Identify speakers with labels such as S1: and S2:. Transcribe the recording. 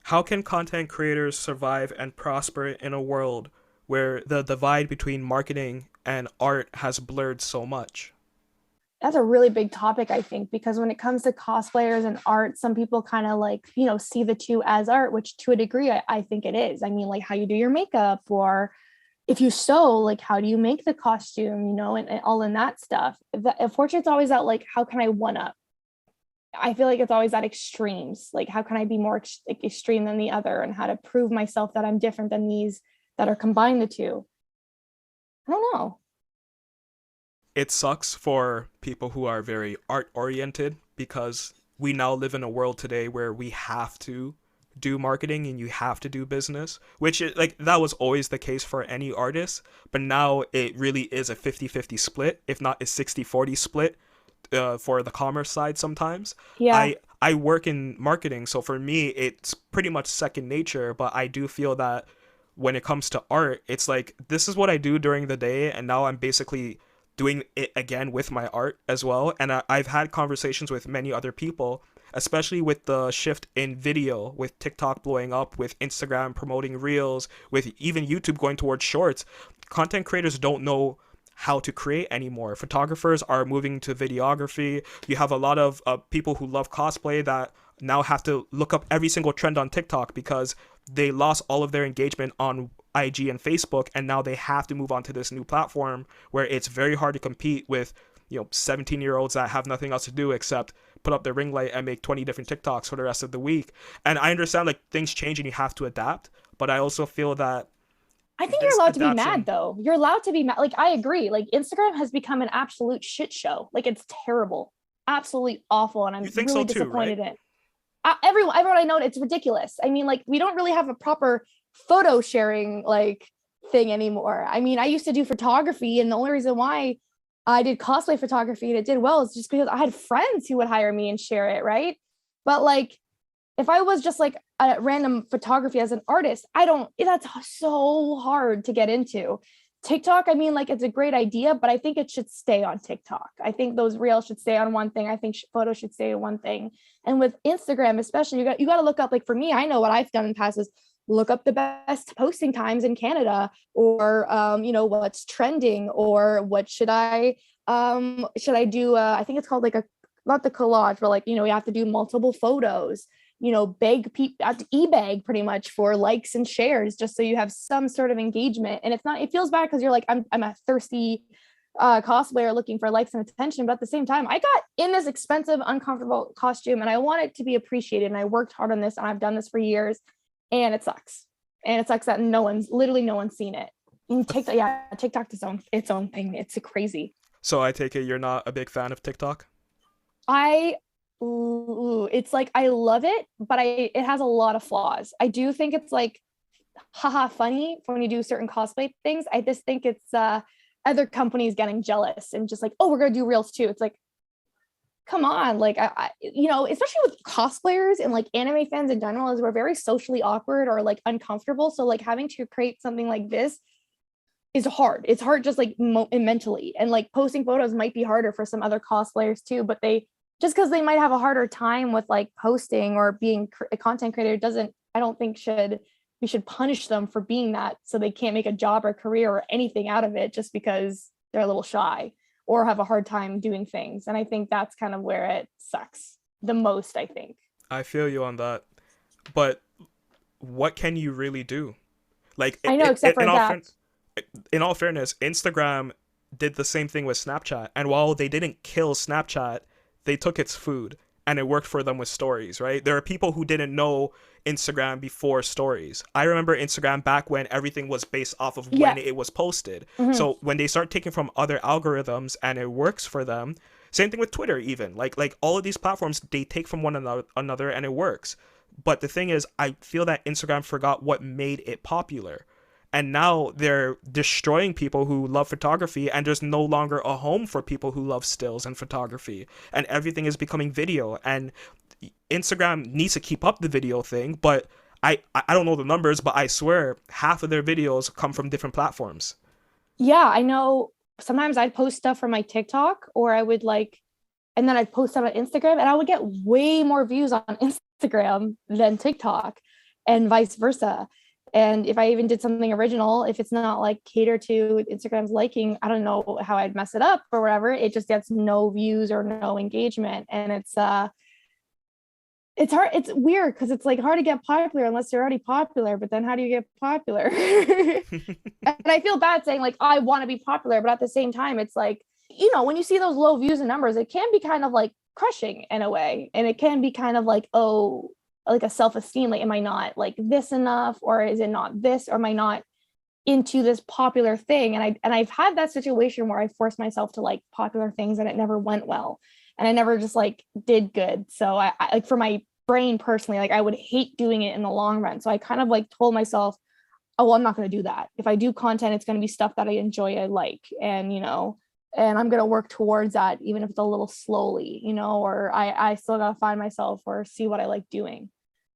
S1: How can content creators survive and prosper in a world where the divide between marketing and art has blurred so much?
S2: That's a really big topic, I think, because when it comes to cosplayers and art, some people kind of like, see the two as art, which to a degree, I think it is. I mean, like how you do your makeup, or if you sew, like how do you make the costume, and all in that stuff. Unfortunately, it's always that like, how can I one up? I feel like it's always at extremes. Like, how can I be more like, extreme than the other, and how to prove myself that I'm different than these that are combined the two? I don't know.
S1: It sucks for people who are very art oriented because we now live in a world today where we have to do marketing and you have to do business, which is like that was always the case for any artist, but now it really is a 50-50 split, if not a 60-40 split for the commerce side sometimes.
S2: Yeah.
S1: I work in marketing, so for me it's pretty much second nature, but I do feel that when it comes to art, it's like this is what I do during the day, and now I'm basically doing it again with my art as well. And I've had conversations with many other people, especially with the shift in video, with TikTok blowing up, with Instagram promoting reels, with even YouTube going towards shorts. Content creators don't know how to create anymore. Photographers are moving to videography. You have a lot of people who love cosplay that now have to look up every single trend on TikTok because they lost all of their engagement on IG and Facebook, and now they have to move on to this new platform where it's very hard to compete with 17-year-olds that have nothing else to do except put up their ring light and make 20 different TikToks for the rest of the week. And I understand like things change and you have to adapt, but I also feel that
S2: I think you're
S1: this
S2: allowed to be mad
S1: adaptation.
S2: though. You're allowed to be mad. Like, I agree. Like, Instagram has become an absolute shit show. Like, it's terrible, absolutely awful. And
S1: You
S2: I'm
S1: think so
S2: really
S1: too, right?
S2: disappointed in it. Everyone I know, it's ridiculous. I mean, like, we don't really have a proper photo sharing like thing anymore. I mean, I used to do photography, and the only reason why I did cosplay photography and it did well is just because I had friends who would hire me and share it, right? But like, if I was just like a random photography as an artist, I don't, that's so hard to get into. TikTok, I mean, like, it's a great idea, but I think it should stay on TikTok. I think those reels should stay on one thing. I think photos should stay on one thing. And with Instagram, especially, you got to look up, like, for me, I know what I've done in the past is look up the best posting times in Canada, or what's trending, or what should I do, I think it's called like a, not the collage, but like, you have to do multiple photos, beg people at eBay pretty much for likes and shares, just so you have some sort of engagement. And it's not, it feels bad because you're like, I'm a thirsty cosplayer looking for likes and attention, but at the same time, I got in this expensive, uncomfortable costume, and I want it to be appreciated. And I worked hard on this, and I've done this for years, and it sucks. And it sucks that no one's seen it. And TikTok, yeah, TikTok is its own thing. It's crazy.
S1: So I take it you're not a big fan of TikTok?
S2: I it's like I love it, but it has a lot of flaws. I do think it's like haha funny when you do certain cosplay things. I just think it's other companies getting jealous and just like, oh, we're gonna do reels too. It's like, come on, like especially with cosplayers and like anime fans in general, is we're very socially awkward or like uncomfortable. So like having to create something like this is hard. It's hard just like mentally, and like posting photos might be harder for some other cosplayers too, but they, just because they might have a harder time with like posting or being a content creator, doesn't, I don't think should, we should punish them for being that, so they can't make a job or career or anything out of it just because they're a little shy or have a hard time doing things. And I think that's kind of where it sucks the most, I think.
S1: I feel you on that. But what can you really do? Like
S2: I know, except for adapt.
S1: in all fairness, Instagram did the same thing with Snapchat, and while they didn't kill Snapchat, they took its food, and it worked for them with stories, right? There are people who didn't know Instagram before stories. I remember Instagram back when everything was based off of when
S2: Yeah.
S1: it was posted.
S2: Mhm.
S1: So when they start taking from other algorithms and it works for them, same thing with Twitter even. Like all of these platforms, they take from one another and it works. But the thing is, I feel that Instagram forgot what made it popular, and now they're destroying people who love photography, and there's no longer a home for people who love stills and photography, and everything is becoming video. And Instagram needs to keep up the video thing, but I don't know the numbers, but I swear half of their videos come from different platforms.
S2: Yeah, I know. Sometimes I'd post stuff from my TikTok, or I would like, and then I'd post it on Instagram, and I would get way more views on Instagram than TikTok. and vice versa. And if I even did something original, if it's not like cater to Instagram's liking, I don't know how I'd mess it up or whatever. It just gets no views or no engagement. And it's hard, it's weird because it's like hard to get popular unless you're already popular, but then how do you get popular? And I feel bad saying like I want to be popular, but at the same time it's like, you know, when you see those low views and numbers, it can be kind of like crushing in a way, and it can be kind of like, oh, like a self-esteem, like am I not like this enough, or is it not this, or am I not into this popular thing? And I've had that situation where I forced myself to like popular things and it never went well, and I never just like did good. So I like for my brain personally, like I would hate doing it in the long run. So I kind of like told myself, oh well, I'm not going to do that. If I do content, it's going to be stuff that I enjoy, I like, and you know, and I'm going to work towards that even if it's a little slowly, you know, or I still got to find myself or see what I like doing.